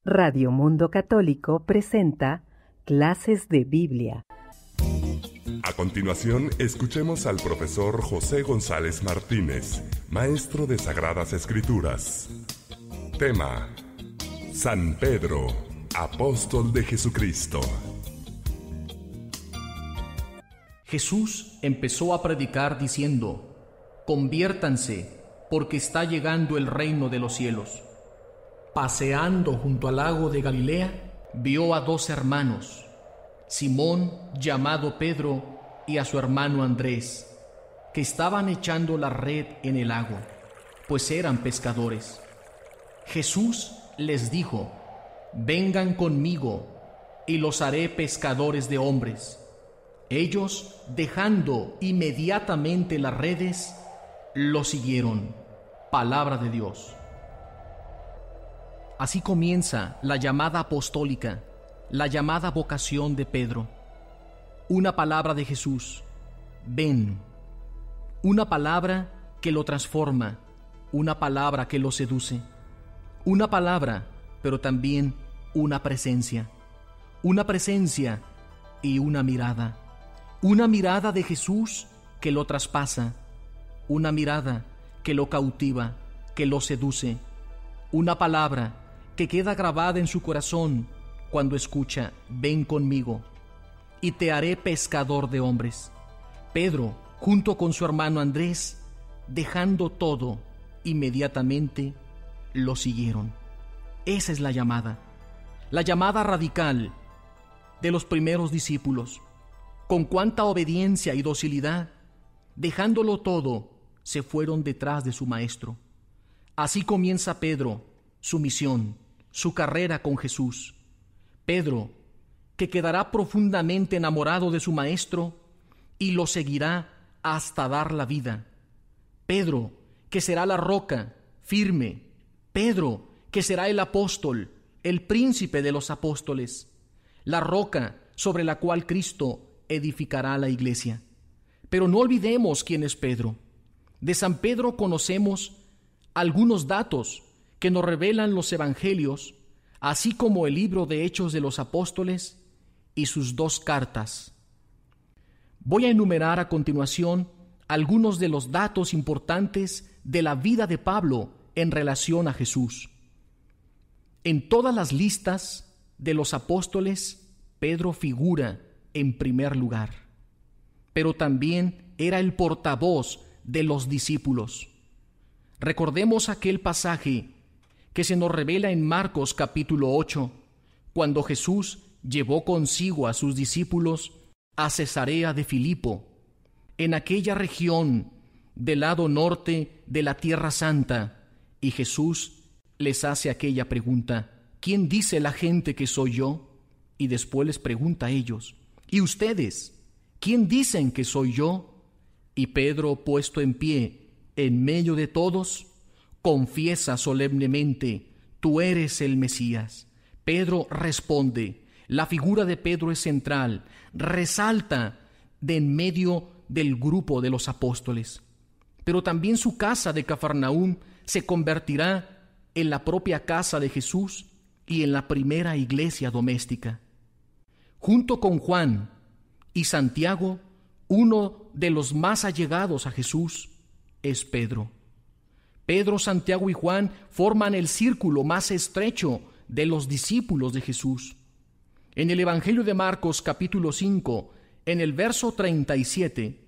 Radio Mundo Católico presenta Clases de Biblia. A continuación, escuchemos al profesor José González Martínez, maestro de Sagradas Escrituras. Tema: San Pedro, apóstol de Jesucristo. Jesús empezó a predicar diciendo: conviértanse, porque está llegando el reino de los cielos. Paseando junto al lago de Galilea, vio a dos hermanos, Simón, llamado Pedro, y a su hermano Andrés, que estaban echando la red en el lago, pues eran pescadores. Jesús les dijo: vengan conmigo, y los haré pescadores de hombres. Ellos, dejando inmediatamente las redes, lo siguieron. Palabra de Dios. Así comienza la llamada apostólica, la llamada vocación de Pedro. Una palabra de Jesús: ven. Una palabra que lo transforma, una palabra que lo seduce. Una palabra, pero también una presencia. Una presencia y una mirada. Una mirada de Jesús que lo traspasa. Una mirada que lo cautiva, que lo seduce. Una palabra que queda grabada en su corazón cuando escucha: ven conmigo, y te haré pescador de hombres. Pedro, junto con su hermano Andrés, dejando todo, inmediatamente lo siguieron. Esa es la llamada radical de los primeros discípulos. Con cuánta obediencia y docilidad, dejándolo todo, se fueron detrás de su maestro. Así comienza Pedro su misión, su carrera con Jesús. Pedro, que quedará profundamente enamorado de su maestro y lo seguirá hasta dar la vida. Pedro, que será la roca firme. Pedro, que será el apóstol, el príncipe de los apóstoles, la roca sobre la cual Cristo edificará la iglesia. Pero no olvidemos quién es Pedro. De San Pedro conocemos algunos datos que nos revelan los evangelios, así como el libro de Hechos de los Apóstoles y sus dos cartas. Voy a enumerar a continuación algunos de los datos importantes de la vida de Pablo en relación a Jesús. En todas las listas de los apóstoles, Pedro figura en primer lugar, pero también era el portavoz de los discípulos. Recordemos aquel pasaje que se nos revela en Marcos capítulo 8, cuando Jesús llevó consigo a sus discípulos a Cesarea de Filipo, en aquella región del lado norte de la Tierra Santa, y Jesús les hace aquella pregunta: ¿quién dice la gente que soy yo? Y después les pregunta a ellos: ¿y ustedes? ¿Quién dicen que soy yo? Y Pedro, puesto en pie en medio de todos, confiesa solemnemente: tú eres el Mesías. Pedro responde. La figura de Pedro es central, resalta de en medio del grupo de los apóstoles. Pero también su casa de Cafarnaúm se convertirá en la propia casa de Jesús y en la primera iglesia doméstica. Junto con Juan y Santiago, uno de los más allegados a Jesús es Pedro. Pedro, Santiago y Juan forman el círculo más estrecho de los discípulos de Jesús. En el Evangelio de Marcos capítulo 5, en el verso 37,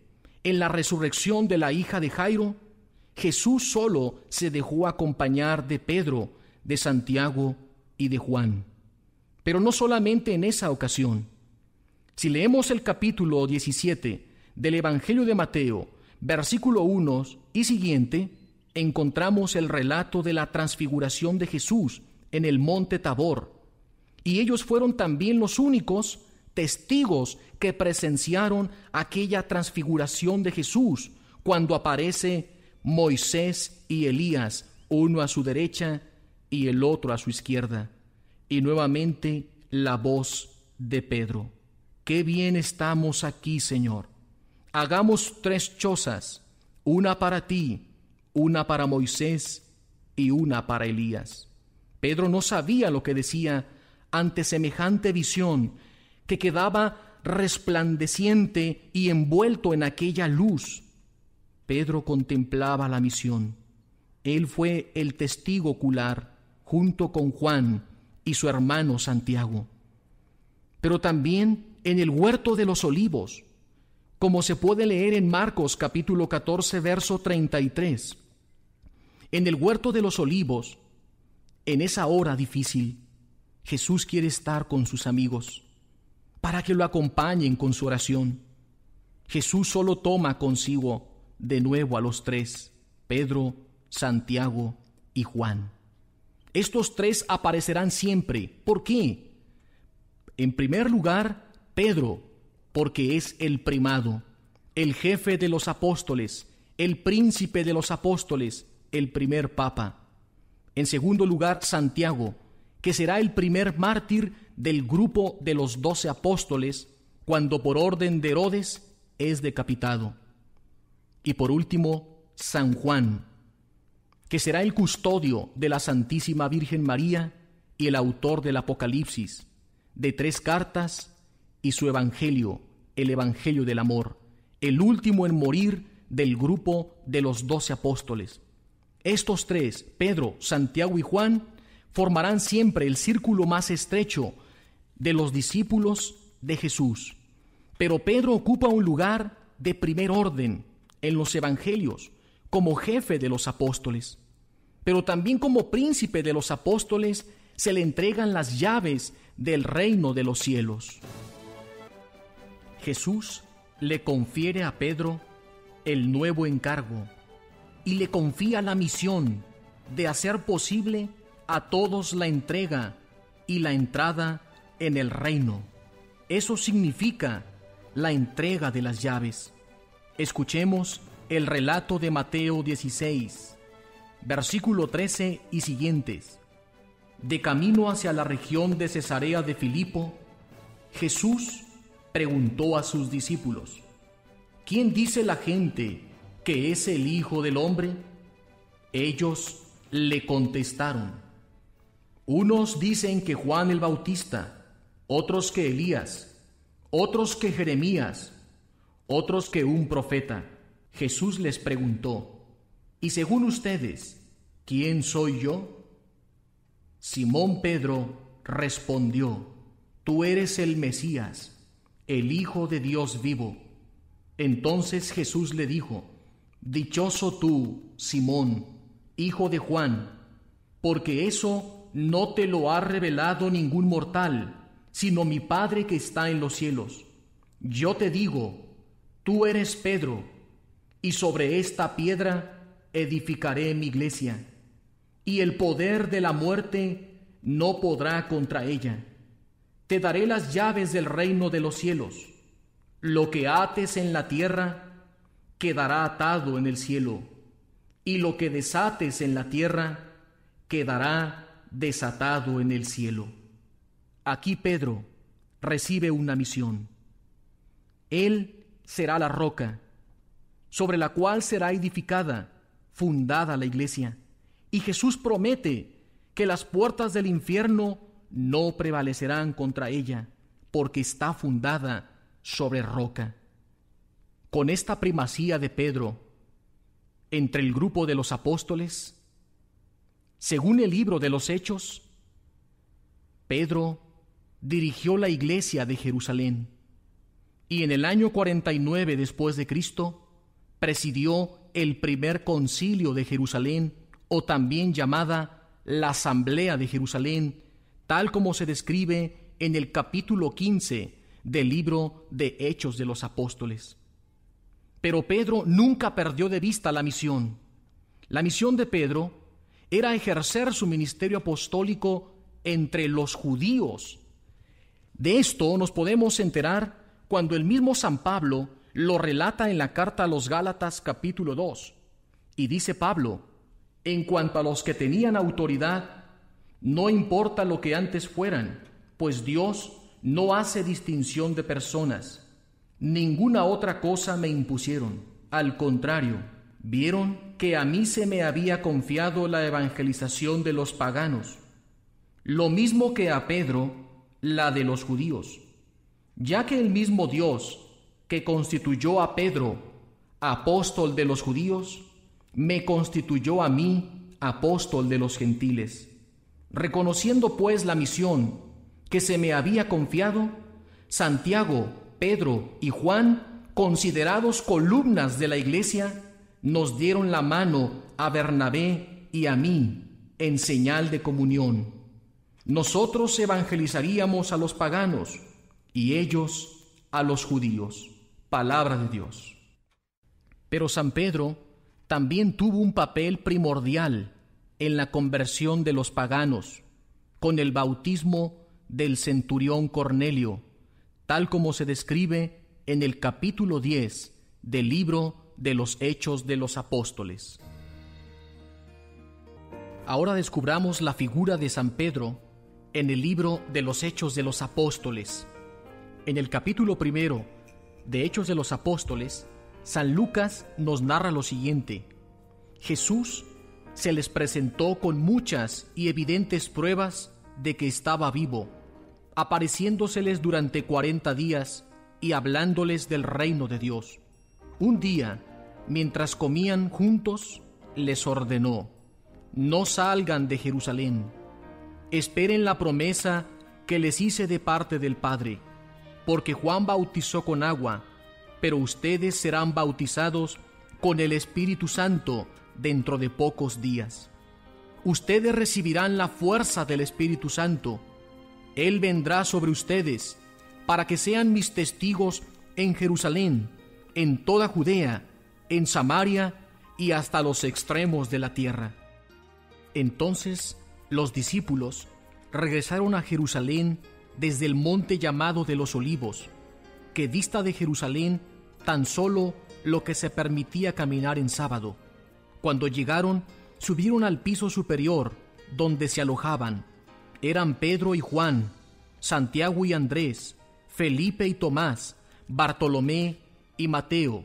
en la resurrección de la hija de Jairo, Jesús solo se dejó acompañar de Pedro, de Santiago y de Juan. Pero no solamente en esa ocasión. Si leemos el capítulo 17 del Evangelio de Mateo, versículo 1 y siguiente, encontramos el relato de la transfiguración de Jesús en el monte Tabor. Y ellos fueron también los únicos testigos que presenciaron aquella transfiguración de Jesús, cuando aparece Moisés y Elías, uno a su derecha y el otro a su izquierda. Y nuevamente la voz de Pedro: qué bien estamos aquí, Señor. Hagamos 3 chozas, una para ti, una para Moisés y una para Elías. Pedro no sabía lo que decía ante semejante visión que quedaba resplandeciente y envuelto en aquella luz. Pedro contemplaba la misión. Él fue el testigo ocular junto con Juan y su hermano Santiago. Pero también en el huerto de los olivos, como se puede leer en Marcos capítulo 14, verso 33. En el huerto de los olivos, en esa hora difícil, Jesús quiere estar con sus amigos para que lo acompañen con su oración. Jesús solo toma consigo de nuevo a los tres, Pedro, Santiago y Juan. Estos tres aparecerán siempre. ¿Por qué? En primer lugar, Pedro, porque es el primado, el jefe de los apóstoles, el príncipe de los apóstoles, el primer papa. En segundo lugar, Santiago, que será el primer mártir del grupo de los 12 apóstoles, cuando por orden de Herodes es decapitado. Y por último, San Juan, que será el custodio de la Santísima Virgen María y el autor del Apocalipsis, de 3 cartas y su Evangelio, el Evangelio del Amor, el último en morir del grupo de los 12 apóstoles. Estos tres, Pedro, Santiago y Juan, formarán siempre el círculo más estrecho de los discípulos de Jesús. Pero Pedro ocupa un lugar de primer orden en los evangelios, como jefe de los apóstoles. Pero también como príncipe de los apóstoles se le entregan las llaves del reino de los cielos. Jesús le confiere a Pedro el nuevo encargo y le confía la misión de hacer posible a todos la entrega y la entrada en el reino. Eso significa la entrega de las llaves. Escuchemos el relato de Mateo 16, versículo 13 y siguientes. De camino hacia la región de Cesarea de Filipo, Jesús preguntó a sus discípulos: ¿quién dice la gente que es el Hijo del Hombre? Ellos le contestaron: unos dicen que Juan el Bautista, otros que Elías, otros que Jeremías, otros que un profeta. Jesús les preguntó: ¿y según ustedes, quién soy yo? Simón Pedro respondió: tú eres el Mesías, el Hijo de Dios vivo. Entonces Jesús le dijo: dichoso tú, Simón, hijo de Juan, porque eso no te lo ha revelado ningún mortal, sino mi Padre que está en los cielos. Yo te digo, tú eres Pedro, y sobre esta piedra edificaré mi iglesia, y el poder de la muerte no podrá contra ella. Te daré las llaves del reino de los cielos. Lo que ates en la tierra quedará atado en el cielo, y lo que desates en la tierra quedará desatado en el cielo. Aquí Pedro recibe una misión. Él será la roca sobre la cual será edificada, fundada la iglesia. Y Jesús promete que las puertas del infierno no prevalecerán contra ella, porque está fundada sobre roca. Con esta primacía de Pedro entre el grupo de los apóstoles, según el libro de los Hechos, Pedro dirigió la iglesia de Jerusalén y en el año 49 después de Cristo presidió el primer concilio de Jerusalén, o también llamada la Asamblea de Jerusalén, tal como se describe en el capítulo 15 del libro de Hechos de los Apóstoles. Pero Pedro nunca perdió de vista la misión. La misión de Pedro era ejercer su ministerio apostólico entre los judíos. De esto nos podemos enterar cuando el mismo San Pablo lo relata en la carta a los Gálatas capítulo 2. Y dice Pablo: en cuanto a los que tenían autoridad, no importa lo que antes fueran, pues Dios no hace distinción de personas. Ninguna otra cosa me impusieron. Al contrario, vieron que a mí se me había confiado la evangelización de los paganos, lo mismo que a Pedro, la de los judíos, ya que el mismo Dios que constituyó a Pedro apóstol de los judíos, me constituyó a mí apóstol de los gentiles. Reconociendo pues la misión que se me había confiado, Santiago, Pedro y Juan, considerados columnas de la iglesia, nos dieron la mano a Bernabé y a mí en señal de comunión. Nosotros evangelizaríamos a los paganos y ellos a los judíos. Palabra de Dios. Pero San Pedro también tuvo un papel primordial en la conversión de los paganos, con el bautismo del centurión Cornelio, tal como se describe en el capítulo 10 del libro de los Hechos de los Apóstoles. Ahora descubramos la figura de San Pedro en el libro de los Hechos de los Apóstoles. En el capítulo 1 de Hechos de los Apóstoles, San Lucas nos narra lo siguiente: Jesús se les presentó con muchas y evidentes pruebas de que estaba vivo, apareciéndoseles durante 40 días y hablándoles del reino de Dios. Un día, mientras comían juntos, les ordenó: no salgan de Jerusalén, esperen la promesa que les hice de parte del Padre, porque Juan bautizó con agua, pero ustedes serán bautizados con el Espíritu Santo dentro de pocos días. Ustedes recibirán la fuerza del Espíritu Santo. Él vendrá sobre ustedes para que sean mis testigos en Jerusalén, en toda Judea, en Samaria y hasta los extremos de la tierra. Entonces los discípulos regresaron a Jerusalén desde el monte llamado de los Olivos, que dista de Jerusalén tan solo lo que se permitía caminar en sábado. Cuando llegaron, subieron al piso superior, donde se alojaban. Eran Pedro y Juan, Santiago y Andrés, Felipe y Tomás, Bartolomé y Mateo,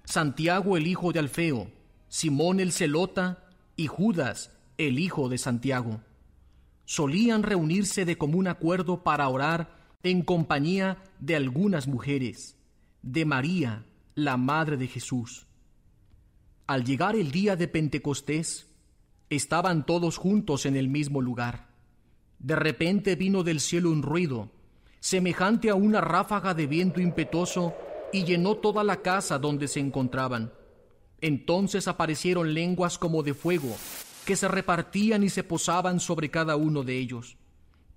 Santiago el hijo de Alfeo, Simón el Zelota y Judas el hijo de Santiago. Solían reunirse de común acuerdo para orar en compañía de algunas mujeres, de María, la madre de Jesús. Al llegar el día de Pentecostés, estaban todos juntos en el mismo lugar. De repente vino del cielo un ruido, semejante a una ráfaga de viento impetuoso, y llenó toda la casa donde se encontraban. Entonces aparecieron lenguas como de fuego, que se repartían y se posaban sobre cada uno de ellos.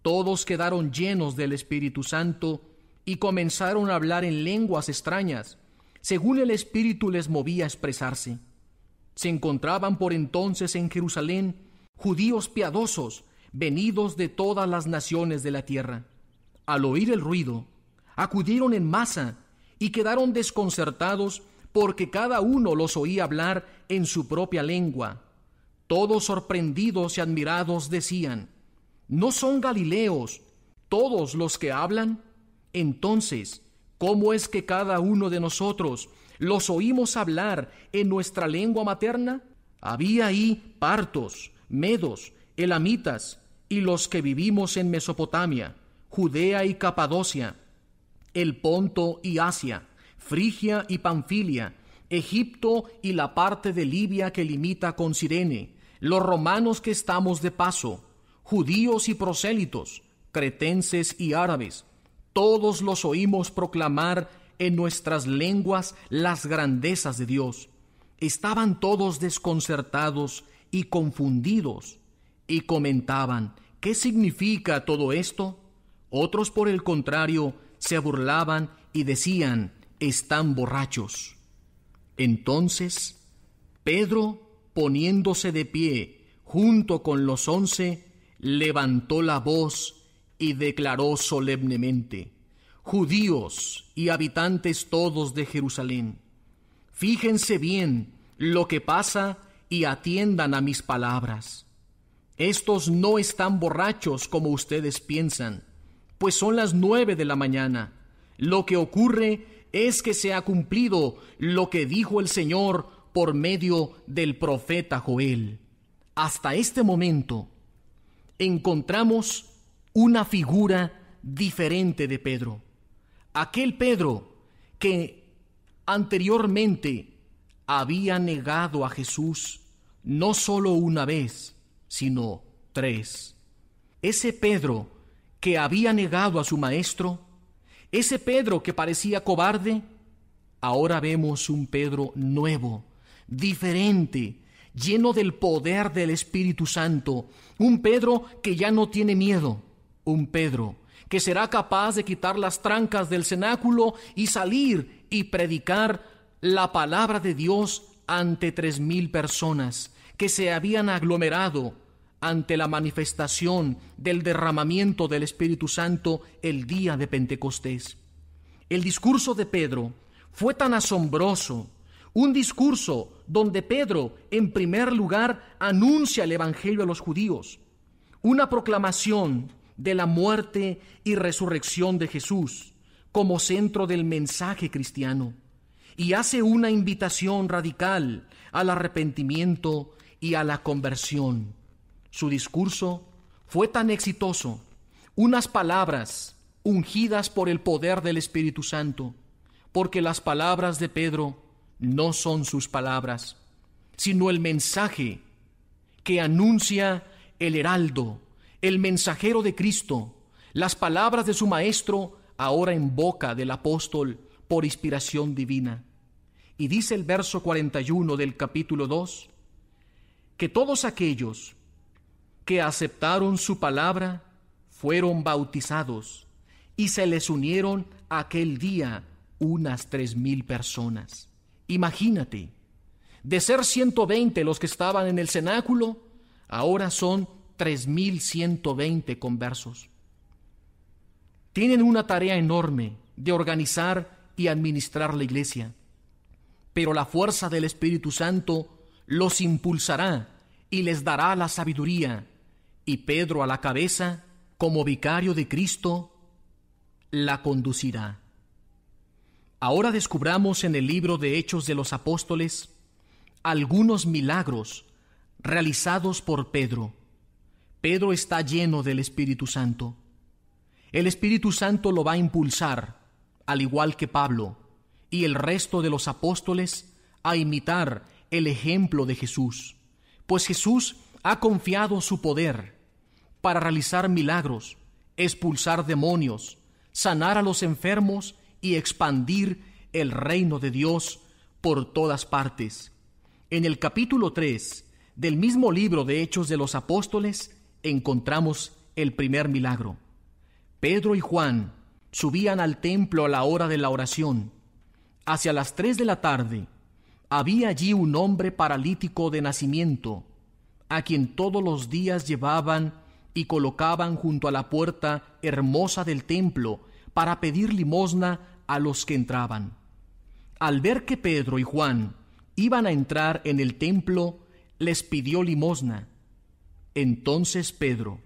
Todos quedaron llenos del Espíritu Santo y comenzaron a hablar en lenguas extrañas, según el Espíritu les movía a expresarse. Se encontraban por entonces en Jerusalén judíos piadosos, venidos de todas las naciones de la tierra. Al oír el ruido, acudieron en masa y quedaron desconcertados porque cada uno los oía hablar en su propia lengua. Todos sorprendidos y admirados decían: ¿no son galileos todos los que hablan? Entonces, ¿cómo es que cada uno de nosotros los oímos hablar en nuestra lengua materna? Había ahí partos, medos, elamitas, y los que vivimos en Mesopotamia, Judea y Capadocia, el Ponto y Asia, Frigia y Panfilia, Egipto y la parte de Libia que limita con Cirene, los romanos que estamos de paso, judíos y prosélitos, cretenses y árabes, todos los oímos proclamar en nuestras lenguas las grandezas de Dios. Estaban todos desconcertados y confundidos, y comentaban: ¿qué significa todo esto? Otros, por el contrario, se burlaban y decían: están borrachos. Entonces Pedro, poniéndose de pie junto con los 11, levantó la voz y declaró solemnemente: judíos y habitantes todos de Jerusalén, fíjense bien lo que pasa y atiendan a mis palabras. Estos no están borrachos como ustedes piensan, pues son las 9 de la mañana. Lo que ocurre es que se ha cumplido lo que dijo el Señor por medio del profeta Joel. Hasta este momento encontramos una figura diferente de Pedro. Aquel Pedro que anteriormente había negado a Jesús no solo una vez, sino 3. Ese Pedro que había negado a su maestro, ese Pedro que parecía cobarde, ahora vemos un Pedro nuevo, diferente, lleno del poder del Espíritu Santo, un Pedro que ya no tiene miedo, un Pedro que será capaz de quitar las trancas del cenáculo y salir y predicar la palabra de Dios ante 3,000 personas que se habían aglomerado ante la manifestación del derramamiento del Espíritu Santo el día de Pentecostés. El discurso de Pedro fue tan asombroso, un discurso donde Pedro, en primer lugar, anuncia el Evangelio a los judíos, una proclamación de la muerte y resurrección de Jesús como centro del mensaje cristiano, y hace una invitación radical al arrepentimiento y a la conversión. Su discurso fue tan exitoso, unas palabras ungidas por el poder del Espíritu Santo, porque las palabras de Pedro no son sus palabras, sino el mensaje que anuncia el heraldo, el mensajero de Cristo, las palabras de su maestro ahora en boca del apóstol por inspiración divina. Y dice el verso 41 del capítulo 2, que todos aquellos que aceptaron su palabra fueron bautizados y se les unieron aquel día unas 3,000 personas. Imagínate, de ser 120 los que estaban en el cenáculo, ahora son 3,120 conversos. Tienen una tarea enorme de organizar y administrar la iglesia, pero la fuerza del Espíritu Santo los impulsará y les dará la sabiduría, y Pedro a la cabeza, como vicario de Cristo, la conducirá. Ahora descubramos en el libro de Hechos de los Apóstoles algunos milagros realizados por Pedro. Pedro está lleno del Espíritu Santo. El Espíritu Santo lo va a impulsar, al igual que Pablo y el resto de los apóstoles, a imitar el ejemplo de Jesús, pues Jesús ha confiado su poder para realizar milagros, expulsar demonios, sanar a los enfermos y expandir el reino de Dios por todas partes. En el capítulo 3 del mismo libro de Hechos de los Apóstoles encontramos el primer milagro. Pedro y Juan subían al templo a la hora de la oración. Hacia las 3 de la tarde había allí un hombre paralítico de nacimiento, a quien todos los días llevaban y colocaban junto a la puerta hermosa del templo para pedir limosna a los que entraban. Al ver que Pedro y Juan iban a entrar en el templo, les pidió limosna. Entonces Pedro,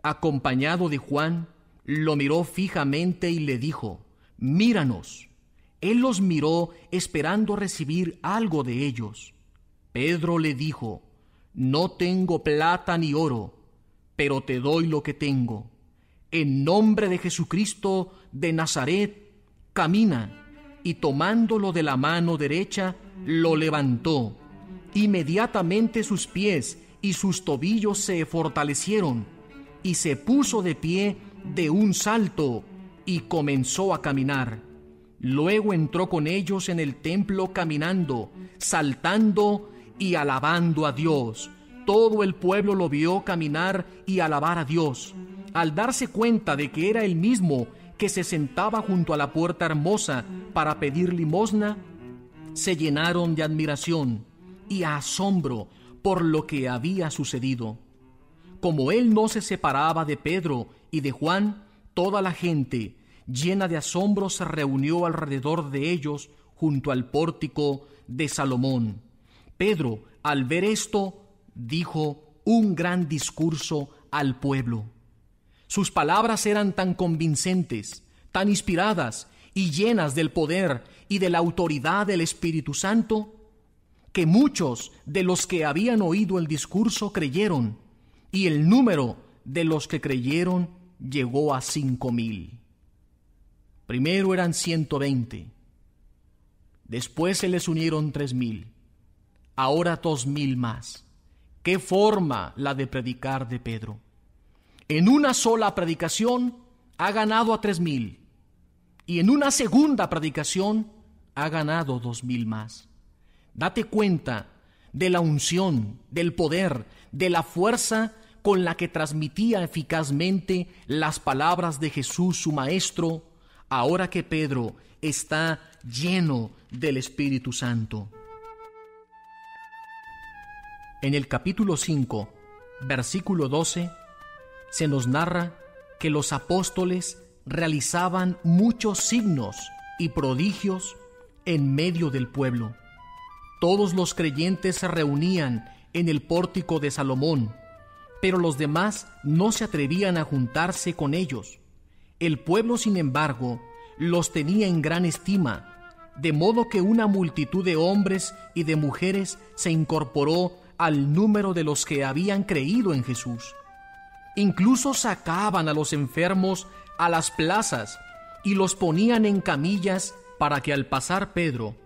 acompañado de Juan, lo miró fijamente y le dijo: «Míranos». Él los miró esperando recibir algo de ellos. Pedro le dijo: «No tengo plata ni oro, pero te doy lo que tengo. En nombre de Jesucristo de Nazaret, camina». Y tomándolo de la mano derecha, lo levantó. Inmediatamente sus pies y sus tobillos se fortalecieron, y se puso de pie de un salto y comenzó a caminar. Luego entró con ellos en el templo caminando, saltando y alabando a Dios. Todo el pueblo lo vio caminar y alabar a Dios. Al darse cuenta de que era el mismo que se sentaba junto a la puerta hermosa para pedir limosna, se llenaron de admiración y asombro por lo que había sucedido. Como él no se separaba de Pedro y de Juan, toda la gente, llena de asombro, se reunió alrededor de ellos junto al pórtico de Salomón. Pedro, al ver esto, dijo un gran discurso al pueblo. Sus palabras eran tan convincentes, tan inspiradas y llenas del poder y de la autoridad del Espíritu Santo, que muchos de los que habían oído el discurso creyeron, y el número de los que creyeron llegó a 5,000. Primero eran 120. Después se les unieron 3,000. Ahora 2,000 más. ¿Qué forma la de predicar de Pedro? En una sola predicación ha ganado a 3,000. Y en una segunda predicación ha ganado 2,000 más. Date cuenta de la unción, del poder, de la fuerza con la que transmitía eficazmente las palabras de Jesús, su Maestro, ahora que Pedro está lleno del Espíritu Santo. En el capítulo 5, versículo 12, se nos narra que los apóstoles realizaban muchos signos y prodigios en medio del pueblo. Todos los creyentes se reunían en el pórtico de Salomón, pero los demás no se atrevían a juntarse con ellos. El pueblo, sin embargo, los tenía en gran estima, de modo que una multitud de hombres y de mujeres se incorporó al número de los que habían creído en Jesús. Incluso sacaban a los enfermos a las plazas y los ponían en camillas para que al pasar Pedro,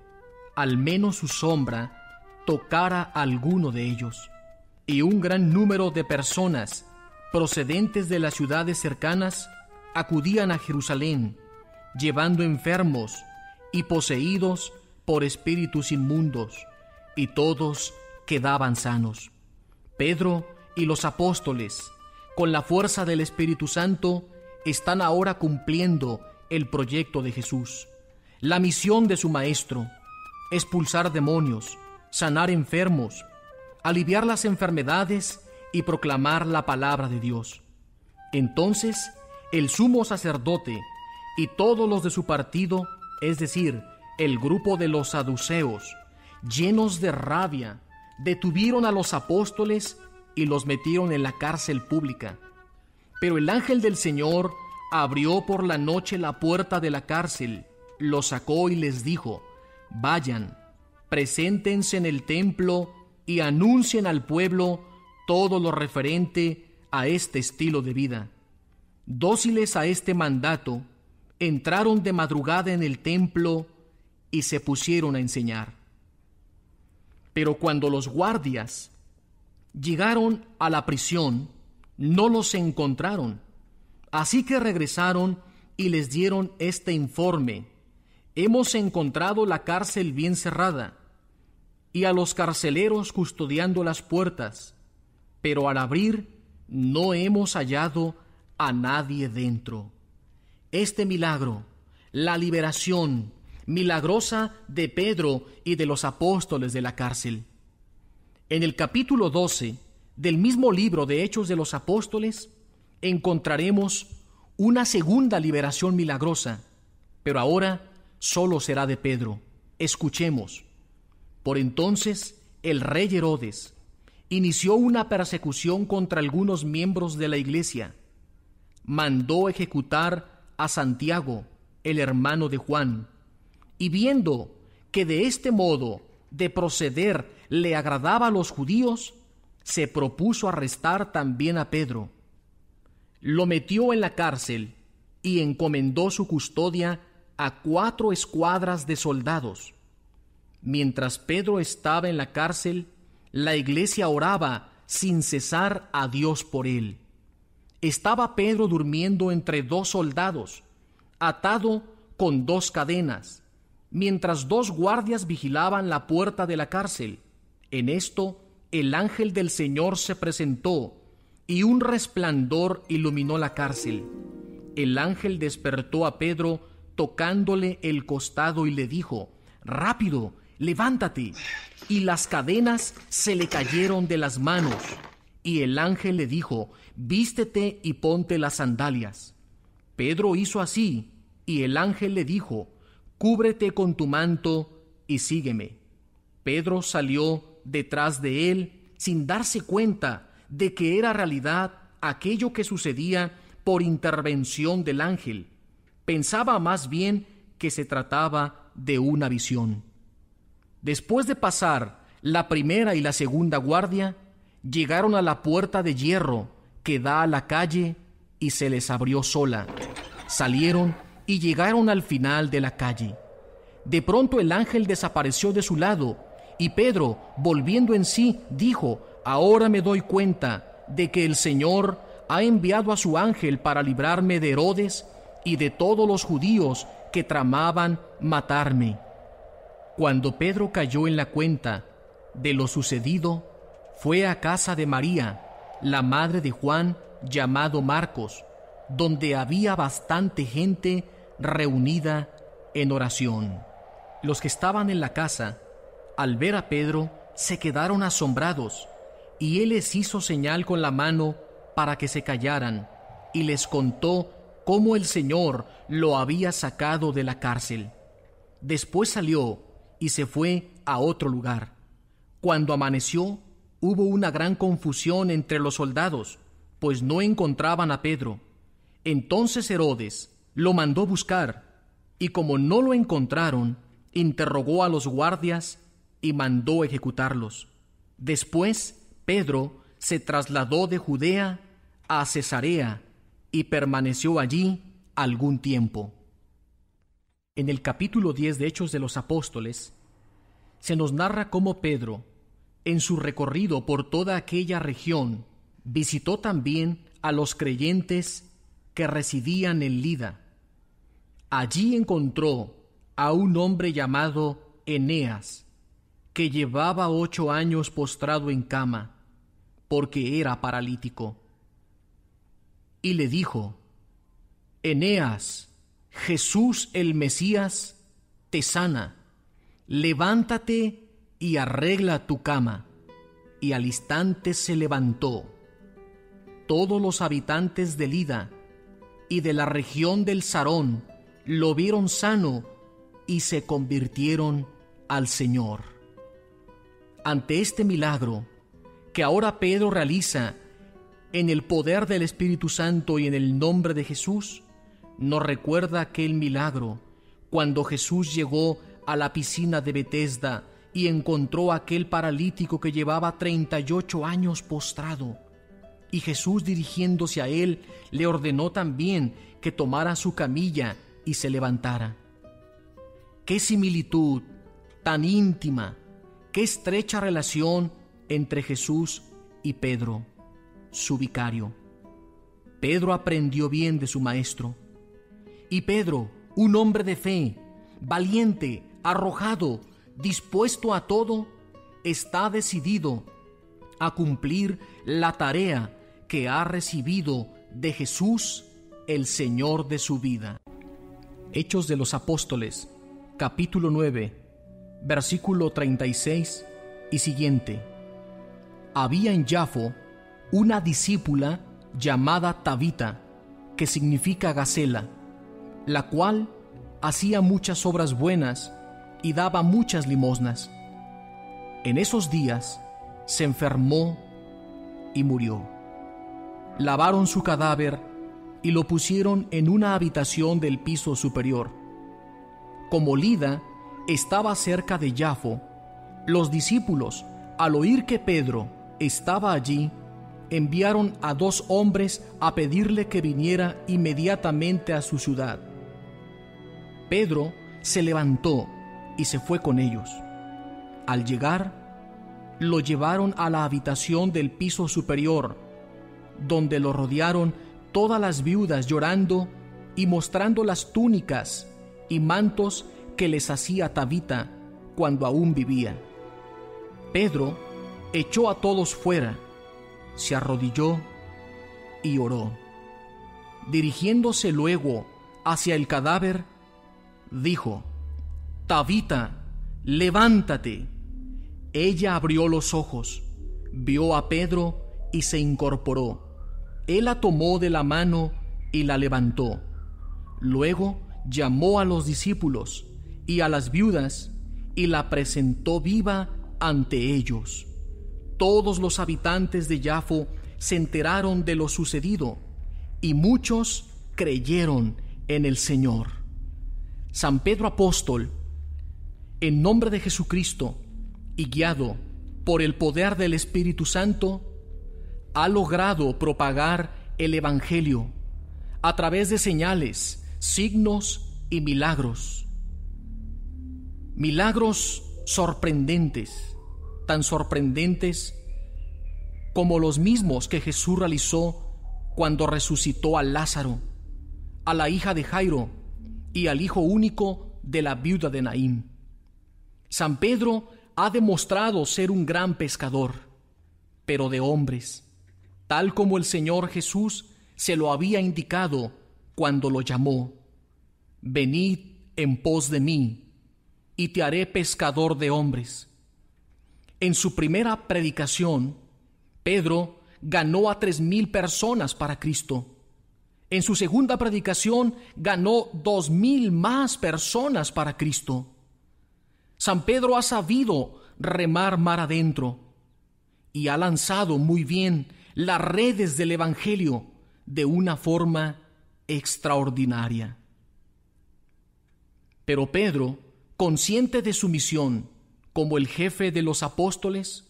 al menos su sombra tocara a alguno de ellos. Y un gran número de personas procedentes de las ciudades cercanas acudían a Jerusalén, llevando enfermos y poseídos por espíritus inmundos, y todos quedaban sanos. Pedro y los apóstoles, con la fuerza del Espíritu Santo, están ahora cumpliendo el proyecto de Jesús, la misión de su Maestro: expulsar demonios, sanar enfermos, aliviar las enfermedades y proclamar la palabra de Dios. Entonces, el sumo sacerdote y todos los de su partido, es decir, el grupo de los saduceos, llenos de rabia, detuvieron a los apóstoles y los metieron en la cárcel pública. Pero el ángel del Señor abrió por la noche la puerta de la cárcel, los sacó y les dijo: vayan, preséntense en el templo y anuncien al pueblo todo lo referente a este estilo de vida. Dóciles a este mandato, entraron de madrugada en el templo y se pusieron a enseñar. Pero cuando los guardias llegaron a la prisión, no los encontraron. Así que regresaron y les dieron este informe: hemos encontrado la cárcel bien cerrada y a los carceleros custodiando las puertas, pero al abrir no hemos hallado a nadie dentro. Este milagro, la liberación milagrosa de Pedro y de los apóstoles de la cárcel. En el capítulo 12 del mismo libro de Hechos de los Apóstoles encontraremos una segunda liberación milagrosa, pero ahora solo será de Pedro. Escuchemos. Por entonces el rey Herodes inició una persecución contra algunos miembros de la iglesia. Mandó ejecutar a Santiago, el hermano de Juan, y viendo que de este modo de proceder le agradaba a los judíos, se propuso arrestar también a Pedro. Lo metió en la cárcel y encomendó su custodia a 4 escuadras de soldados. Mientras Pedro estaba en la cárcel, la iglesia oraba sin cesar a Dios por él. Estaba Pedro durmiendo entre 2 soldados, atado con 2 cadenas, mientras 2 guardias vigilaban la puerta de la cárcel. En esto, el ángel del Señor se presentó, y un resplandor iluminó la cárcel. El ángel despertó a Pedro, tocándole el costado, y le dijo: «Rápido, levántate». Y las cadenas se le cayeron de las manos. Y el ángel le dijo: «Vístete y ponte las sandalias». Pedro hizo así, y el ángel le dijo: «Cúbrete con tu manto y sígueme». Pedro salió detrás de él sin darse cuenta de que era realidad aquello que sucedía por intervención del ángel. Pensaba más bien que se trataba de una visión. Después de pasar la primera y la segunda guardia, llegaron a la puerta de hierro que da a la calle y se les abrió sola. Salieron y llegaron al final de la calle. De pronto el ángel desapareció de su lado, y Pedro, volviendo en sí, dijo: «Ahora me doy cuenta de que el Señor ha enviado a su ángel para librarme de Herodes y de todos los judíos que tramaban matarme». Cuando Pedro cayó en la cuenta de lo sucedido, fue a casa de María, la madre de Juan, llamado Marcos, donde había bastante gente reunida en oración. Los que estaban en la casa, al ver a Pedro, se quedaron asombrados, y él les hizo señal con la mano para que se callaran, y les contó cómo el Señor lo había sacado de la cárcel. Después salió y se fue a otro lugar. Cuando amaneció, hubo una gran confusión entre los soldados, pues no encontraban a Pedro. Entonces Herodes lo mandó buscar, y como no lo encontraron, interrogó a los guardias y mandó ejecutarlos. Después Pedro se trasladó de Judea a Cesarea y permaneció allí algún tiempo. En el capítulo 10 de Hechos de los Apóstoles se nos narra cómo Pedro, en su recorrido por toda aquella región, visitó también a los creyentes que residían en Lida. Allí encontró a un hombre llamado Eneas, que llevaba 8 años postrado en cama, porque era paralítico. Y le dijo: «Eneas, Jesús el Mesías te sana. Levántate y arregla tu cama». Y al instante se levantó. Todos los habitantes de Lida y de la región del Sarón lo vieron sano y se convirtieron al Señor. Ante este milagro que ahora Pedro realiza en el poder del Espíritu Santo y en el nombre de Jesús, nos recuerda aquel milagro cuando Jesús llegó a la piscina de Betesda y encontró a aquel paralítico que llevaba 38 años postrado. Y Jesús, dirigiéndose a él, le ordenó también que tomara su camilla y se levantara. ¡Qué similitud tan íntima! ¡Qué estrecha relación entre Jesús y Pedro, su vicario! Pedro aprendió bien de su maestro. Y Pedro, un hombre de fe, valiente, arrojado, dispuesto a todo, está decidido a cumplir la tarea que ha recibido de Jesús, el Señor de su vida. Hechos de los Apóstoles, capítulo 9, versículo 36 y siguiente. Había en Yafo una discípula llamada Tabita, que significa Gacela, la cual hacía muchas obras buenas y daba muchas limosnas. En esos días se enfermó y murió. Lavaron su cadáver y lo pusieron en una habitación del piso superior. Como Lida estaba cerca de Yafo, los discípulos, al oír que Pedro estaba allí, enviaron a 2 hombres a pedirle que viniera inmediatamente a su ciudad. Pedro se levantó y se fue con ellos. Al llegar, lo llevaron a la habitación del piso superior, donde lo rodearon todas las viudas llorando y mostrando las túnicas y mantos que les hacía Tabita cuando aún vivía. Pedro echó a todos fuera, se arrodilló y oró. Dirigiéndose luego hacia el cadáver, dijo: «Tabita, levántate». Ella abrió los ojos, vio a Pedro y se incorporó. Él la tomó de la mano y la levantó. Luego llamó a los discípulos y a las viudas y la presentó viva ante ellos. Todos los habitantes de Yafo se enteraron de lo sucedido y muchos creyeron en el Señor. San Pedro apóstol, en nombre de Jesucristo y guiado por el poder del Espíritu Santo, ha logrado propagar el Evangelio a través de señales, signos y milagros. Milagros sorprendentes, tan sorprendentes como los mismos que Jesús realizó cuando resucitó a Lázaro, a la hija de Jairo y al hijo único de la viuda de Naín. San Pedro ha demostrado ser un gran pescador, pero de hombres, tal como el Señor Jesús se lo había indicado cuando lo llamó: venid en pos de mí, y te haré pescador de hombres. En su primera predicación, Pedro ganó a 3,000 personas para Cristo. En su segunda predicación, ganó 2,000 más personas para Cristo. San Pedro ha sabido remar mar adentro y ha lanzado muy bien las redes del Evangelio de una forma extraordinaria. Pero Pedro, consciente de su misión como el jefe de los apóstoles,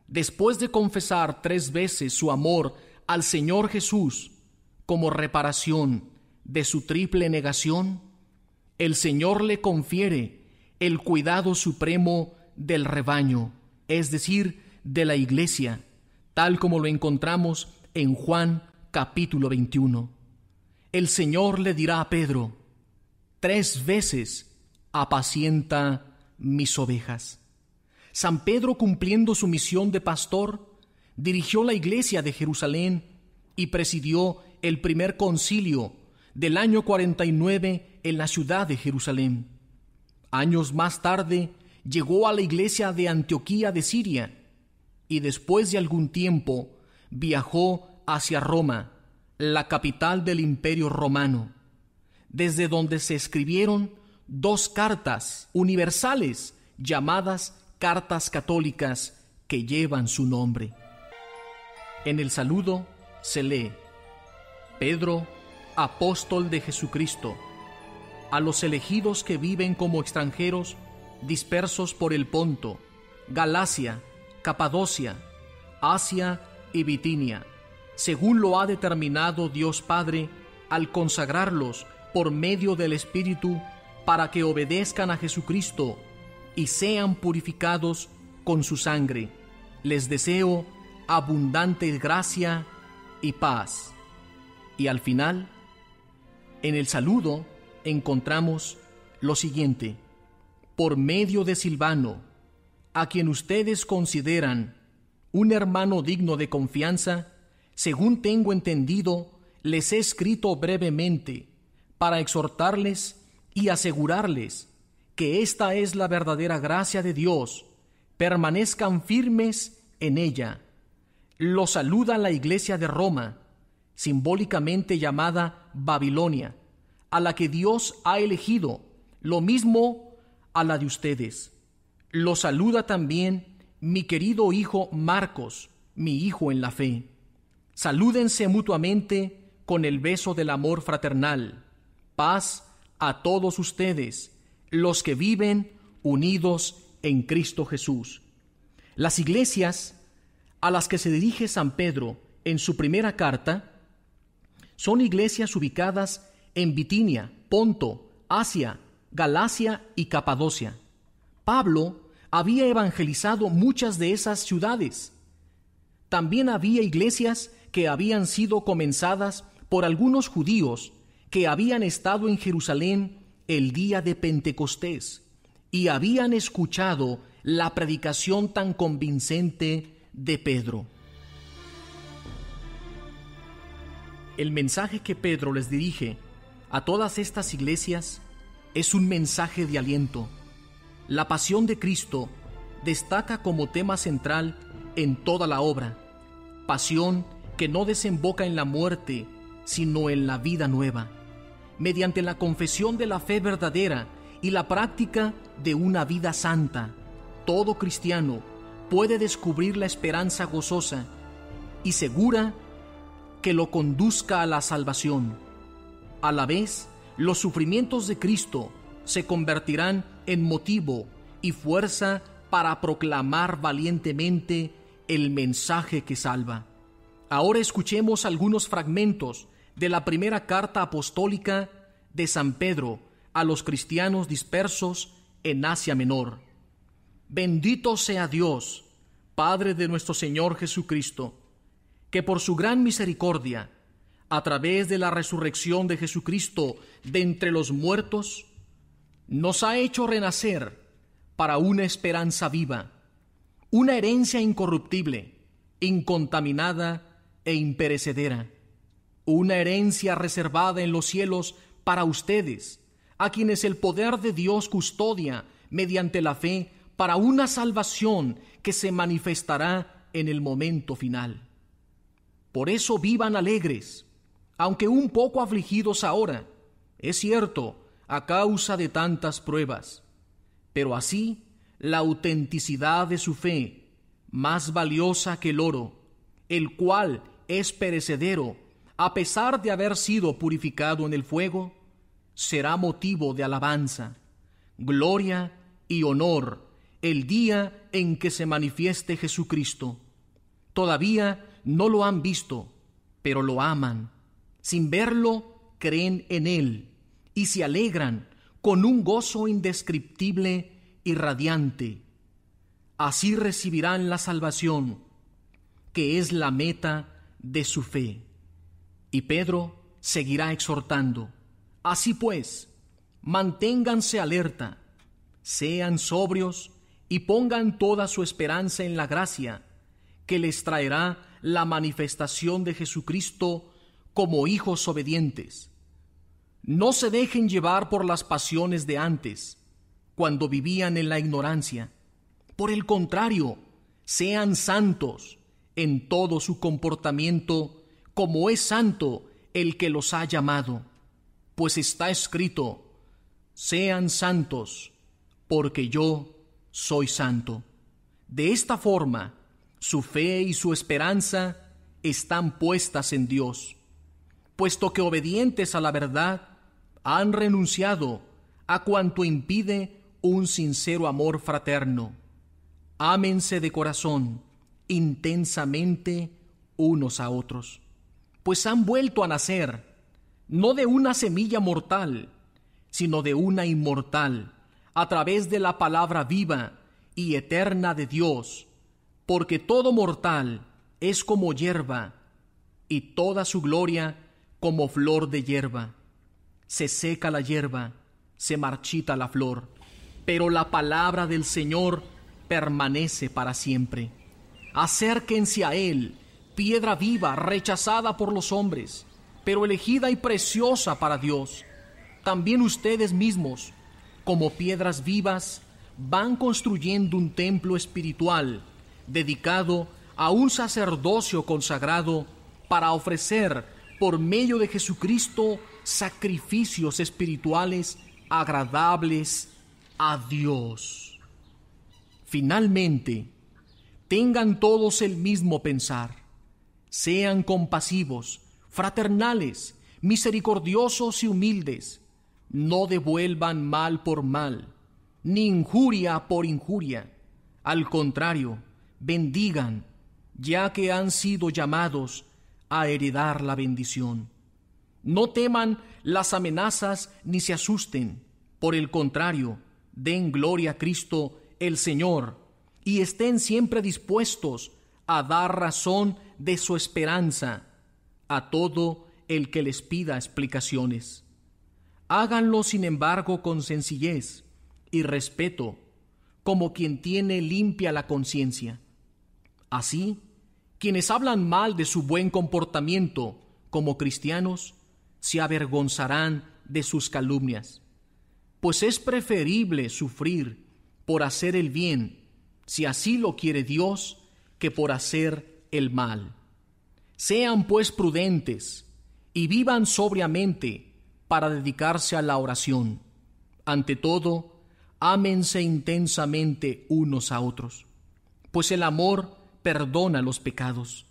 después de confesar 3 veces su amor al Señor Jesús como reparación de su triple negación, el Señor le confiere el cuidado supremo del rebaño, es decir, de la iglesia, tal como lo encontramos en Juan capítulo 21. El Señor le dirá a Pedro: 3 veces apacienta mis ovejas. San Pedro, cumpliendo su misión de pastor, dirigió la iglesia de Jerusalén y presidió el primer concilio del año 49 en la ciudad de Jerusalén. Años más tarde llegó a la iglesia de Antioquía de Siria y después de algún tiempo viajó hacia Roma, la capital del Imperio Romano, desde donde se escribieron 2 cartas universales llamadas cartas católicas que llevan su nombre. En el saludo se lee: Pedro, apóstol de Jesucristo, a los elegidos que viven como extranjeros dispersos por el Ponto, Galacia, Capadocia, Asia y Bitinia, según lo ha determinado Dios Padre al consagrarlos por medio del Espíritu para que obedezcan a Jesucristo y sean purificados con su sangre. Les deseo abundante gracia y paz. Y al final, en el saludo, encontramos lo siguiente: por medio de Silvano, a quien ustedes consideran un hermano digno de confianza, según tengo entendido, les he escrito brevemente para exhortarles y asegurarles que esta es la verdadera gracia de Dios. Permanezcan firmes en ella. Lo saluda la iglesia de Roma, simbólicamente llamada Babilonia, a la que Dios ha elegido, lo mismo a la de ustedes. Lo saluda también mi querido hijo Marcos, mi hijo en la fe. Salúdense mutuamente con el beso del amor fraternal. Paz a todos ustedes, los que viven unidos en Cristo Jesús. Las iglesias a las que se dirige San Pedro en su primera carta son iglesias ubicadas en Bitinia, Ponto, Asia, Galacia y Capadocia. Pablo había evangelizado muchas de esas ciudades. También había iglesias que habían sido comenzadas por algunos judíos que habían estado en Jerusalén el día de Pentecostés y habían escuchado la predicación tan convincente de Pedro. El mensaje que Pedro les dirige a todas estas iglesias es un mensaje de aliento. La pasión de Cristo destaca como tema central en toda la obra, pasión que no desemboca en la muerte, sino en la vida nueva, mediante la confesión de la fe verdadera y la práctica de una vida santa. Todo cristiano puede descubrir la esperanza gozosa y segura que lo conduzca a la salvación. A la vez, los sufrimientos de Cristo se convertirán en motivo y fuerza para proclamar valientemente el mensaje que salva. Ahora escuchemos algunos fragmentos de la primera carta apostólica de San Pedro a los cristianos dispersos en Asia Menor. Bendito sea Dios, Padre de nuestro Señor Jesucristo, que por su gran misericordia, a través de la resurrección de Jesucristo de entre los muertos, nos ha hecho renacer para una esperanza viva, una herencia incorruptible, incontaminada e imperecedera, una herencia reservada en los cielos para ustedes, a quienes el poder de Dios custodia mediante la fe para una salvación que se manifestará en el momento final. Por eso vivan alegres, aunque un poco afligidos ahora, es cierto, a causa de tantas pruebas, pero así la autenticidad de su fe, más valiosa que el oro, el cual es perecedero, a pesar de haber sido purificado en el fuego, será motivo de alabanza, gloria y honor el día en que se manifieste Jesucristo. Todavía no lo han visto, pero lo aman. Sin verlo, creen en Él y se alegran con un gozo indescriptible y radiante. Así recibirán la salvación, que es la meta de su fe. Y Pedro seguirá exhortando: así pues, manténganse alerta, sean sobrios y pongan toda su esperanza en la gracia que les traerá la manifestación de Jesucristo como hijos obedientes. No se dejen llevar por las pasiones de antes, cuando vivían en la ignorancia. Por el contrario, sean santos en todo su comportamiento, como es santo el que los ha llamado. Pues está escrito: sean santos, porque yo soy santo. De esta forma, su fe y su esperanza están puestas en Dios, puesto que obedientes a la verdad, han renunciado a cuanto impide un sincero amor fraterno. Ámense de corazón, intensamente unos a otros, pues han vuelto a nacer, no de una semilla mortal, sino de una inmortal, a través de la palabra viva y eterna de Dios, porque todo mortal es como hierba, y toda su gloria como flor de hierba. Se seca la hierba, se marchita la flor, pero la palabra del Señor permanece para siempre. Acérquense a Él, piedra viva, rechazada por los hombres, pero elegida y preciosa para Dios. También ustedes mismos, como piedras vivas, van construyendo un templo espiritual dedicado a un sacerdocio consagrado para ofrecer por medio de Jesucristo sacrificios espirituales agradables a Dios. Finalmente, tengan todos el mismo pensar, sean compasivos, fraternales, misericordiosos y humildes, no devuelvan mal por mal, ni injuria por injuria. Al contrario, bendigan, ya que han sido llamados a heredar la bendición. No teman las amenazas ni se asusten. Por el contrario, den gloria a Cristo el Señor y estén siempre dispuestos a dar razón de su esperanza a todo el que les pida explicaciones. Háganlo, sin embargo, con sencillez y respeto, como quien tiene limpia la conciencia. Así, quienes hablan mal de su buen comportamiento como cristianos se avergonzarán de sus calumnias, pues es preferible sufrir por hacer el bien, si así lo quiere Dios, que por hacer el mal. Sean pues prudentes y vivan sobriamente para dedicarse a la oración. Ante todo, ámense intensamente unos a otros, pues el amor perdona los pecados.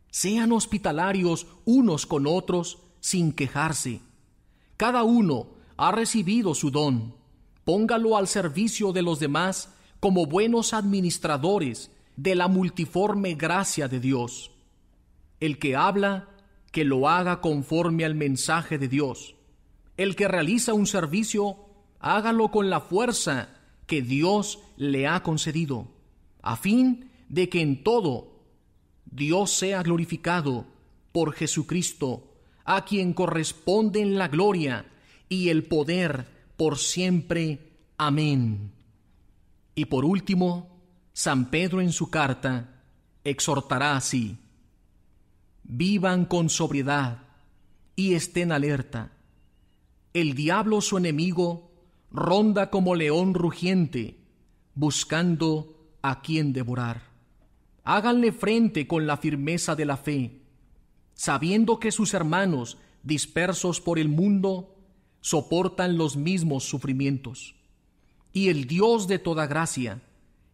Sean hospitalarios unos con otros sin quejarse. Cada uno ha recibido su don. Póngalo al servicio de los demás como buenos administradores de la multiforme gracia de Dios. El que habla, que lo haga conforme al mensaje de Dios. El que realiza un servicio, hágalo con la fuerza que Dios le ha concedido, a fin de que en todo Dios sea glorificado por Jesucristo, a quien corresponden la gloria y el poder por siempre. Amén. Y por último, San Pedro en su carta exhortará así: vivan con sobriedad y estén alerta. El diablo, su enemigo, ronda como león rugiente, buscando a quien devorar. Háganle frente con la firmeza de la fe, sabiendo que sus hermanos, dispersos por el mundo, soportan los mismos sufrimientos. Y el Dios de toda gracia,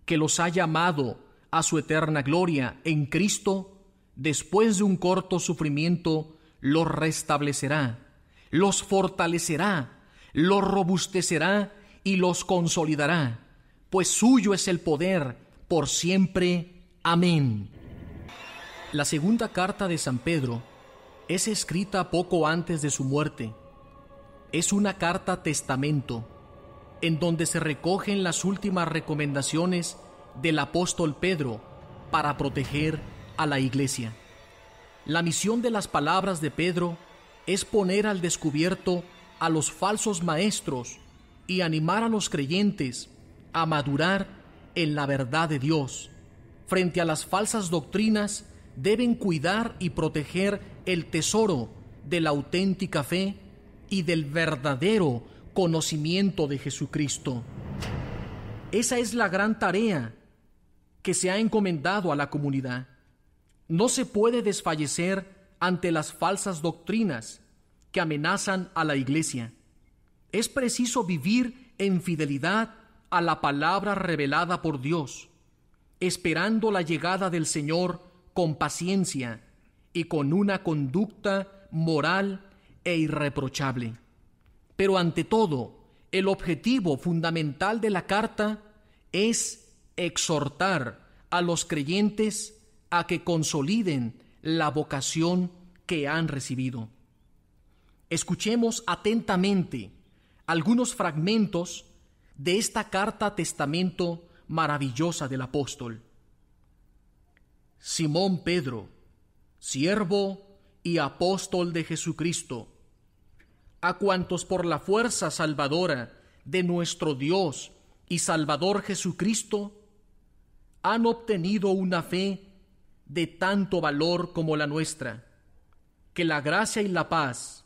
que los ha llamado a su eterna gloria en Cristo, después de un corto sufrimiento, los restablecerá, los fortalecerá, los robustecerá y los consolidará, pues suyo es el poder por siempre. Amén. La segunda carta de San Pedro es escrita poco antes de su muerte. Es una carta testamento, en donde se recogen las últimas recomendaciones del apóstol Pedro para proteger a la Iglesia. La misión de las palabras de Pedro es poner al descubierto a los falsos maestros y animar a los creyentes a madurar en la verdad de Dios. Frente a las falsas doctrinas, deben cuidar y proteger el tesoro de la auténtica fe y del verdadero conocimiento de Jesucristo. Esa es la gran tarea que se ha encomendado a la comunidad. No se puede desfallecer ante las falsas doctrinas que amenazan a la Iglesia. Es preciso vivir en fidelidad a la palabra revelada por Dios, esperando la llegada del Señor con paciencia y con una conducta moral e irreprochable. Pero ante todo, el objetivo fundamental de la carta es exhortar a los creyentes a que consoliden la vocación que han recibido. Escuchemos atentamente algunos fragmentos de esta carta testamento maravillosa del apóstol. Simón Pedro, siervo y apóstol de Jesucristo, a cuantos por la fuerza salvadora de nuestro Dios y Salvador Jesucristo han obtenido una fe de tanto valor como la nuestra, que la gracia y la paz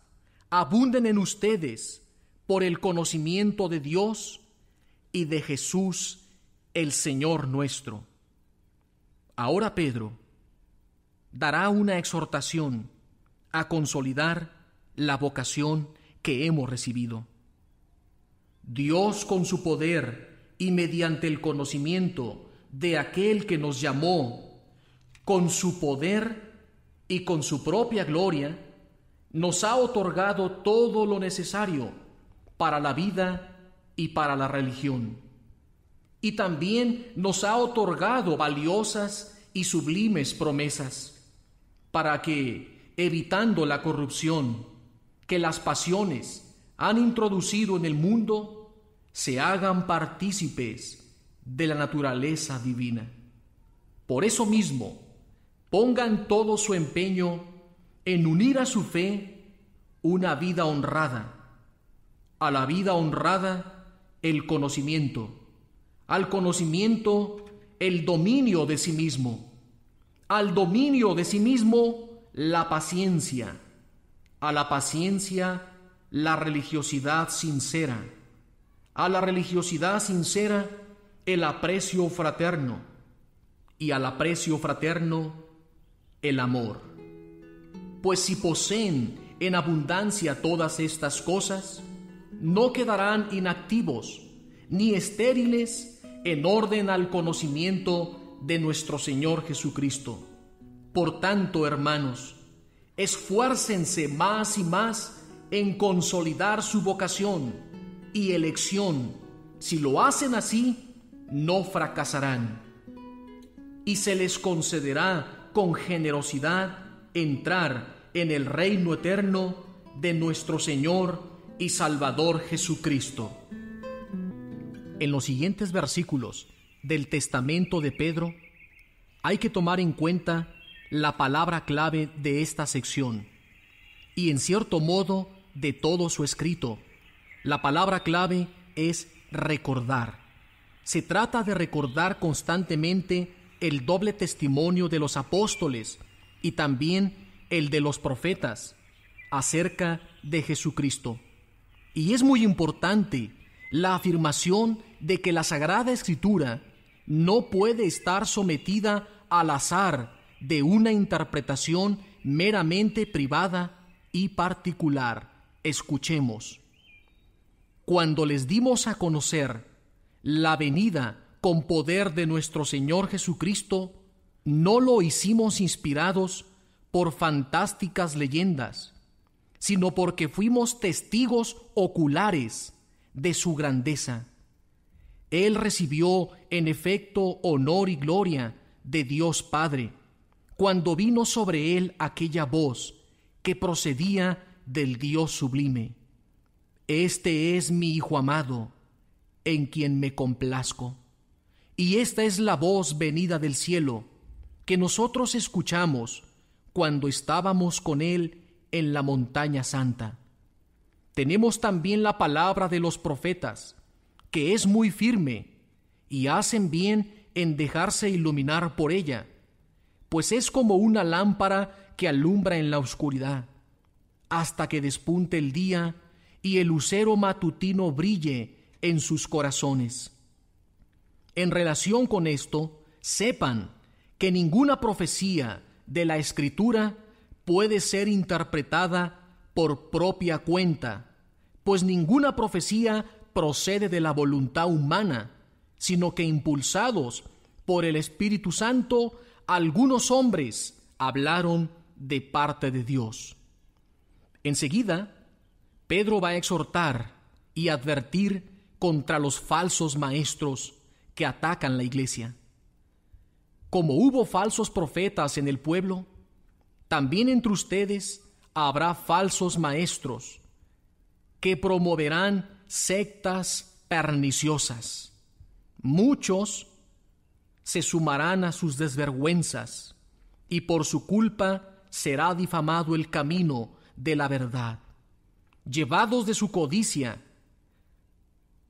abunden en ustedes por el conocimiento de Dios y de Jesús el Señor nuestro. Ahora Pedro dará una exhortación a consolidar la vocación que hemos recibido. Dios, con su poder y mediante el conocimiento de aquel que nos llamó, con su poder y con su propia gloria, nos ha otorgado todo lo necesario para la vida y para la religión. Y también nos ha otorgado valiosas y sublimes promesas, para que, evitando la corrupción que las pasiones han introducido en el mundo, se hagan partícipes de la naturaleza divina. Por eso mismo, pongan todo su empeño en unir a su fe una vida honrada, a la vida honrada el conocimiento, al conocimiento el dominio de sí mismo, al dominio de sí mismo la paciencia, a la paciencia la religiosidad sincera, a la religiosidad sincera el aprecio fraterno, y al aprecio fraterno el amor. Pues si poseen en abundancia todas estas cosas, no quedarán inactivos ni estériles en orden al conocimiento de nuestro Señor Jesucristo. Por tanto, hermanos, esfuércense más y más en consolidar su vocación y elección. Si lo hacen así, no fracasarán, y se les concederá con generosidad entrar en el reino eterno de nuestro Señor y Salvador Jesucristo. En los siguientes versículos del Testamento de Pedro, hay que tomar en cuenta la palabra clave de esta sección y, en cierto modo, de todo su escrito. La palabra clave es recordar. Se trata de recordar constantemente el doble testimonio de los apóstoles y también el de los profetas acerca de Jesucristo. Y es muy importante la afirmación de que la Sagrada Escritura no puede estar sometida al azar de una interpretación meramente privada y particular. Escuchemos. Cuando les dimos a conocer la venida con poder de nuestro Señor Jesucristo, no lo hicimos inspirados por fantásticas leyendas, sino porque fuimos testigos oculares de su grandeza. Él recibió, en efecto, honor y gloria de Dios Padre, cuando vino sobre él aquella voz que procedía del Dios sublime. Este es mi Hijo amado, en quien me complazco. Y esta es la voz venida del cielo, que nosotros escuchamos cuando estábamos con él en la montaña santa. Tenemos también la palabra de los profetas, que es muy firme, y hacen bien en dejarse iluminar por ella, pues es como una lámpara que alumbra en la oscuridad, hasta que despunte el día y el lucero matutino brille en sus corazones. En relación con esto, sepan que ninguna profecía de la Escritura puede ser interpretada por propia cuenta, pues ninguna profecía procede de la voluntad humana, sino que impulsados por el Espíritu Santo, algunos hombres hablaron de parte de Dios. Enseguida, Pedro va a exhortar y advertir contra los falsos maestros que atacan la iglesia. Como hubo falsos profetas en el pueblo, también entre ustedes habrá falsos maestros que promoverán sectas perniciosas. Muchos se sumarán a sus desvergüenzas y por su culpa será difamado el camino de la verdad. Llevados de su codicia,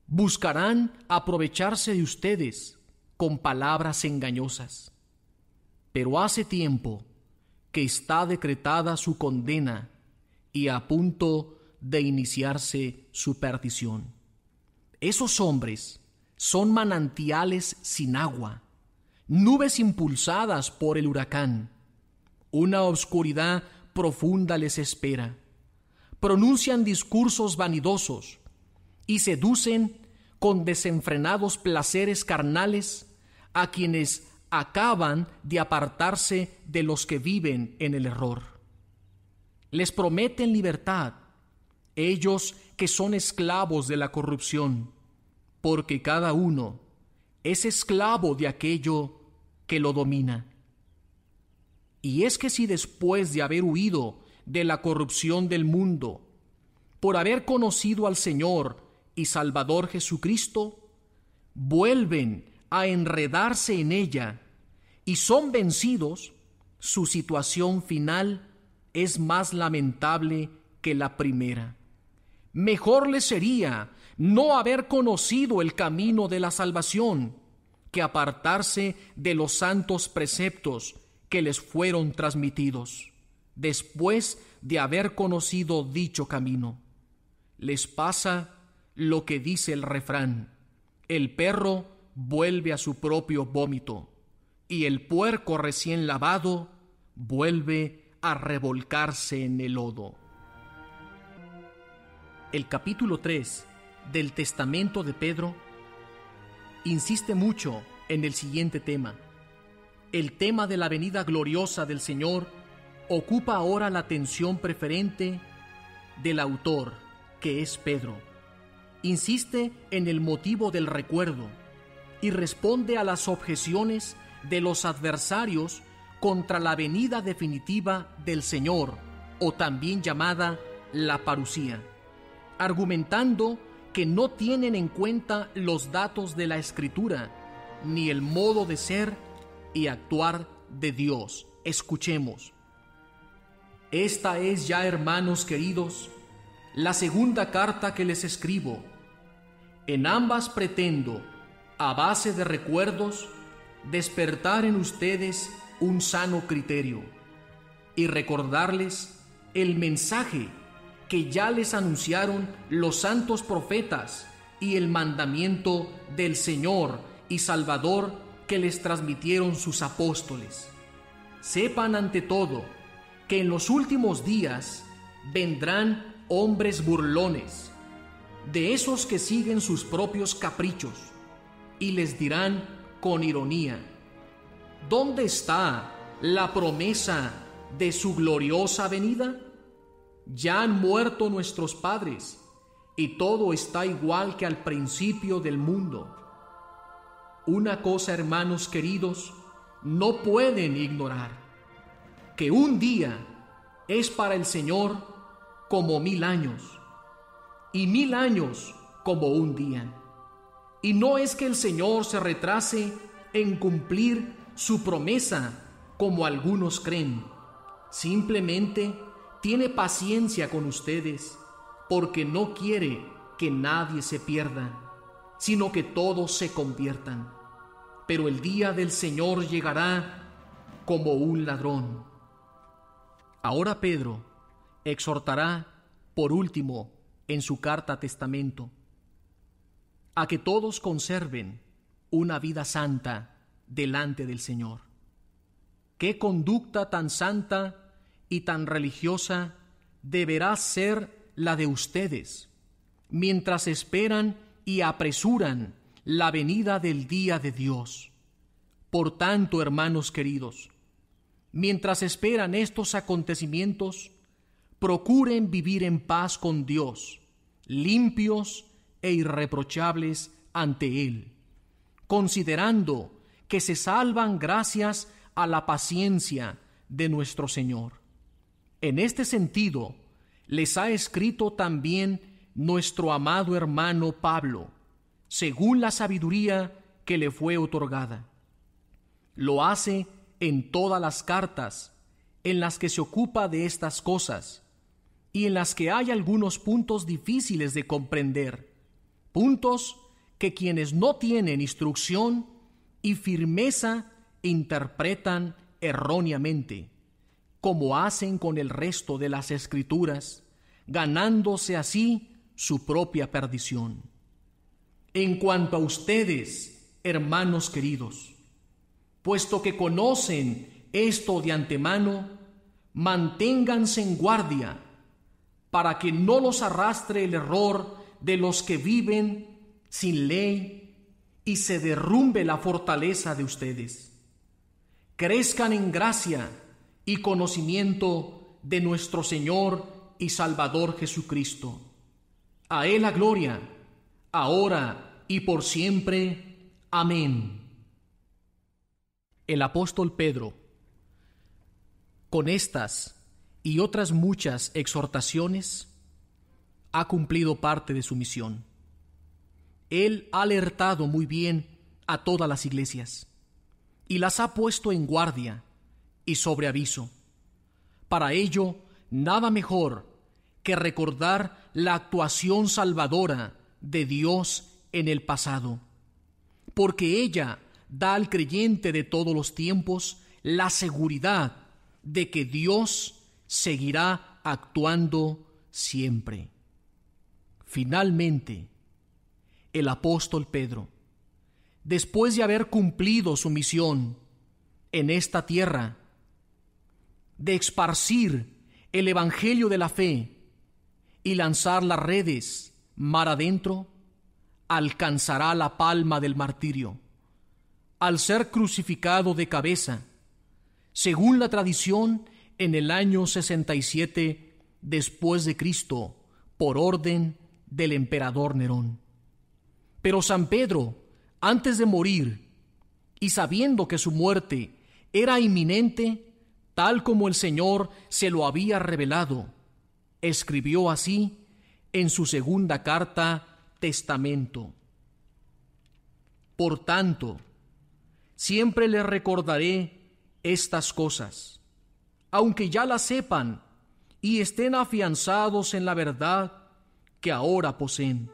buscarán aprovecharse de ustedes con palabras engañosas. Pero hace tiempo que está decretada su condena y a punto de iniciarse su perdición. Esos hombres son manantiales sin agua, nubes impulsadas por el huracán. Una oscuridad profunda les espera. Pronuncian discursos vanidosos y seducen con desenfrenados placeres carnales a quienes acaban de apartarse de los que viven en el error. Les prometen libertad, ellos que son esclavos de la corrupción, porque cada uno es esclavo de aquello que lo domina. Y es que si después de haber huido de la corrupción del mundo, por haber conocido al Señor y Salvador Jesucristo, vuelven a enredarse en ella y son vencidos, su situación final es más lamentable que la primera. Mejor les sería no haber conocido el camino de la salvación que apartarse de los santos preceptos que les fueron transmitidos, después de haber conocido dicho camino. Les pasa lo que dice el refrán: el perro vuelve a su propio vómito, y el puerco recién lavado vuelve a revolcarse en el lodo. El capítulo 3 del Testamento de Pedro insiste mucho en el siguiente tema. El tema de la venida gloriosa del Señor ocupa ahora la atención preferente del autor, que es Pedro. Insiste en el motivo del recuerdo y responde a las objeciones de los adversarios contra la venida definitiva del Señor o también llamada la parusía, argumentando que no tienen en cuenta los datos de la Escritura, ni el modo de ser y actuar de Dios. Escuchemos. Esta es ya, hermanos queridos, la segunda carta que les escribo. En ambas pretendo, a base de recuerdos, despertar en ustedes un sano criterio y recordarles el mensaje que ya les anunciaron los santos profetas y el mandamiento del Señor y Salvador que les transmitieron sus apóstoles. Sepan ante todo que en los últimos días vendrán hombres burlones, de esos que siguen sus propios caprichos, y les dirán con ironía: ¿dónde está la promesa de su gloriosa venida? Ya han muerto nuestros padres, y todo está igual que al principio del mundo. Una cosa, hermanos queridos, no pueden ignorar: que un día es para el Señor como 1000 años, y 1000 años como un día. Y no es que el Señor se retrase en cumplir su promesa, como algunos creen. Simplemente tiene paciencia con ustedes, porque no quiere que nadie se pierda, sino que todos se conviertan. Pero el día del Señor llegará como un ladrón. Ahora Pedro exhortará, por último, en su carta testamento, a que todos conserven una vida santa delante del Señor. ¿Qué conducta tan santa y tan religiosa deberá ser la de ustedes, mientras esperan y apresuran la venida del día de Dios? Por tanto, hermanos queridos, mientras esperan estos acontecimientos, procuren vivir en paz con Dios, limpios e irreprochables ante Él, considerando que se salvan gracias a la paciencia de nuestro Señor. En este sentido, les ha escrito también nuestro amado hermano Pablo, según la sabiduría que le fue otorgada. Lo hace en todas las cartas en las que se ocupa de estas cosas y en las que hay algunos puntos difíciles de comprender, puntos que quienes no tienen instrucción y firmeza interpretan erróneamente, como hacen con el resto de las Escrituras, ganándose así su propia perdición. En cuanto a ustedes, hermanos queridos, puesto que conocen esto de antemano, manténganse en guardia, para que no los arrastre el error de los que viven sin ley y se derrumbe la fortaleza de ustedes. Crezcan en gracia y conocimiento de nuestro Señor y Salvador Jesucristo. A Él la gloria, ahora y por siempre. Amén. El apóstol Pedro, con estas y otras muchas exhortaciones, ha cumplido parte de su misión. Él ha alertado muy bien a todas las iglesias y las ha puesto en guardia y sobre aviso. Para ello, nada mejor que recordar la actuación salvadora de Dios en el pasado, porque ella da al creyente de todos los tiempos la seguridad de que Dios seguirá actuando siempre. Finalmente, el apóstol Pedro, después de haber cumplido su misión en esta tierra, de esparcir el evangelio de la fe y lanzar las redes mar adentro, alcanzará la palma del martirio, al ser crucificado de cabeza, según la tradición, en el año 67 después de Cristo, por orden del emperador Nerón. Pero San Pedro, antes de morir, y sabiendo que su muerte era inminente, tal como el Señor se lo había revelado. Escribió así en su segunda carta, Testamento. Por tanto, siempre les recordaré estas cosas, aunque ya las sepan y estén afianzados en la verdad que ahora poseen.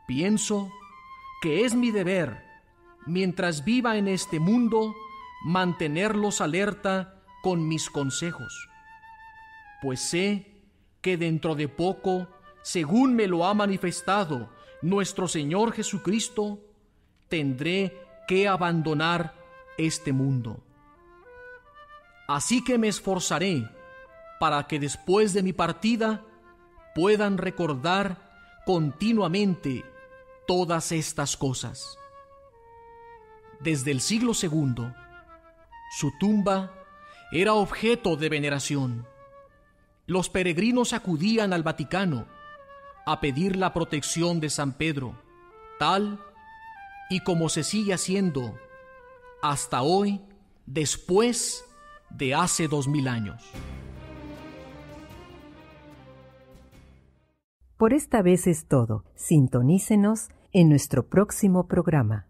Pienso que es mi deber, mientras viva en este mundo, mantenerlos alerta con mis consejos, pues sé que dentro de poco, según me lo ha manifestado nuestro Señor Jesucristo, tendré que abandonar este mundo. Así que me esforzaré para que después de mi partida puedan recordar continuamente todas estas cosas. Desde el siglo II, su tumba era objeto de veneración. Los peregrinos acudían al Vaticano a pedir la protección de San Pedro, tal y como se sigue haciendo hasta hoy, después de hace 2000 años. Por esta vez es todo. Sintonícenos en nuestro próximo programa.